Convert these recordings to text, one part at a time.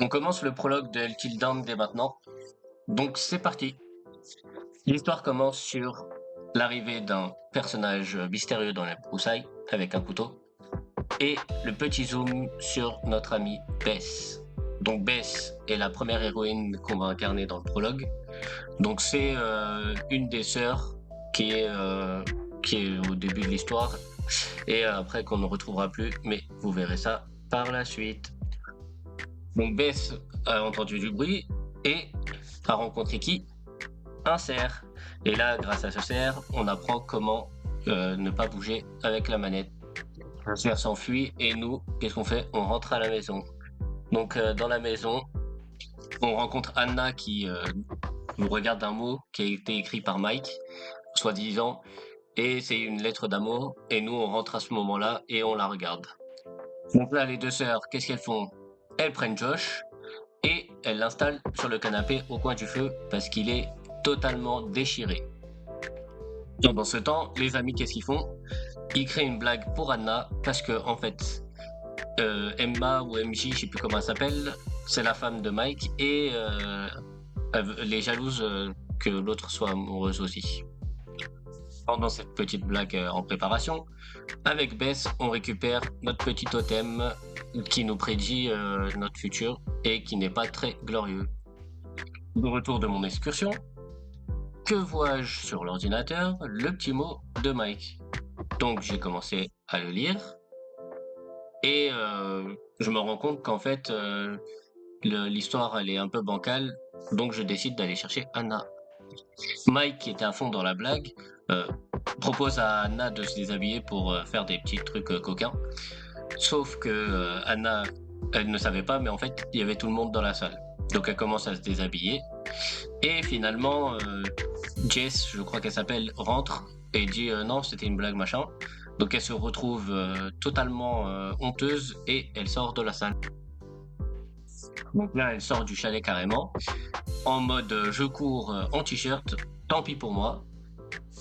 On commence le prologue de Until Dawn dès maintenant. Donc c'est parti. L'histoire commence sur l'arrivée d'un personnage mystérieux dans les broussailles avec un couteau et le petit zoom sur notre amie Bess. Donc Bess est la première héroïne qu'on va incarner dans le prologue. Donc c'est une des sœurs qui est au début de l'histoire et après qu'on ne retrouvera plus, mais vous verrez ça par la suite. Donc Bess a entendu du bruit et a rencontré qui? Un cerf. Et là, grâce à ce cerf, on apprend comment ne pas bouger avec la manette. Le cerf s'enfuit et nous, qu'est-ce qu'on fait? On rentre à la maison. Donc dans la maison, on rencontre Anna qui nous regarde un mot qui a été écrit par Mike, soi-disant, et c'est une lettre d'amour. Et nous, on rentre à ce moment-là et on la regarde. Donc là, les deux sœurs, qu'est-ce qu'elles font? Elles prennent Josh et elles l'installent sur le canapé au coin du feu parce qu'il est totalement déchiré. Pendant ce temps, les amis, qu'est-ce qu'ils font? Ils créent une blague pour Anna parce que, en fait, Emma ou MJ, je sais plus comment elle s'appelle, c'est la femme de Mike et elle est jalouse que l'autre soit amoureuse aussi. Pendant cette petite blague en préparation, avec Bess, on récupère notre petit totem qui nous prédit notre futur et qui n'est pas très glorieux. De retour de mon excursion, que vois-je sur l'ordinateur? Le petit mot de Mike. Donc j'ai commencé à le lire et je me rends compte qu'en fait l'histoire elle est un peu bancale, donc je décide d'aller chercher Anna. Mike, qui était à fond dans la blague, euh, propose à Anna de se déshabiller pour faire des petits trucs coquins. Sauf que Anna, elle ne savait pas, mais en fait, il y avait tout le monde dans la salle. Donc elle commence à se déshabiller. Et finalement, Jess, je crois qu'elle s'appelle, rentre et dit non, c'était une blague, machin. Donc elle se retrouve totalement honteuse et elle sort de la salle. Donc là, elle sort du chalet carrément, en mode je cours en t-shirt, tant pis pour moi.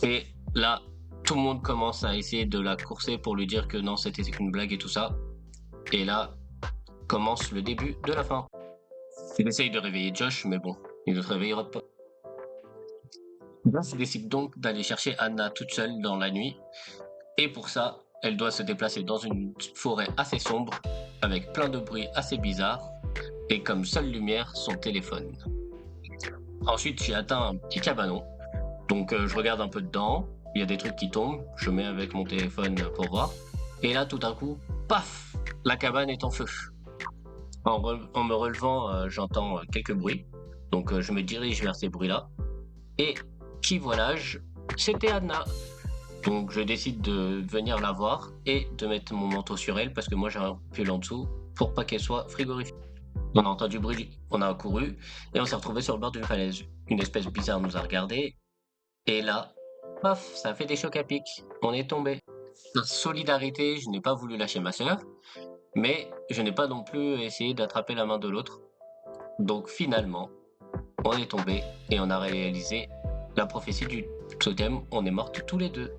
Et là, tout le monde commence à essayer de la courser pour lui dire que non, c'était qu'une blague et tout ça. Et là, commence le début de la fin. Il essaye de réveiller Josh, mais bon, il ne se réveillera pas. Josh décide donc d'aller chercher Anna toute seule dans la nuit. Et pour ça, elle doit se déplacer dans une forêt assez sombre, avec plein de bruits assez bizarres, et comme seule lumière, son téléphone. Ensuite, j'ai atteint un petit cabanon, donc je regarde un peu dedans, il y a des trucs qui tombent, je mets avec mon téléphone pour voir, et là tout d'un coup, paf, la cabane est en feu. En me relevant, j'entends quelques bruits, donc je me dirige vers ces bruits-là, et qui voilà-je? C'était Anna. Donc je décide de venir la voir et de mettre mon manteau sur elle parce que moi j'ai un pull en dessous pour pas qu'elle soit frigorifiée. On a entendu bruit, on a couru et on s'est retrouvé sur le bord d'une falaise. Une espèce bizarre nous a regardé et là, paf, ça a fait des chocs à pic. On est tombé. Par solidarité, je n'ai pas voulu lâcher ma sœur, mais je n'ai pas non plus essayé d'attraper la main de l'autre. Donc finalement, on est tombé et on a réalisé la prophétie du totem, on est mortes tous les deux.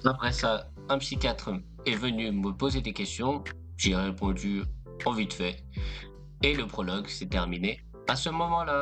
Après ça, un psychiatre est venu me poser des questions, j'y ai répondu en vite fait, et le prologue s'est terminé à ce moment-là.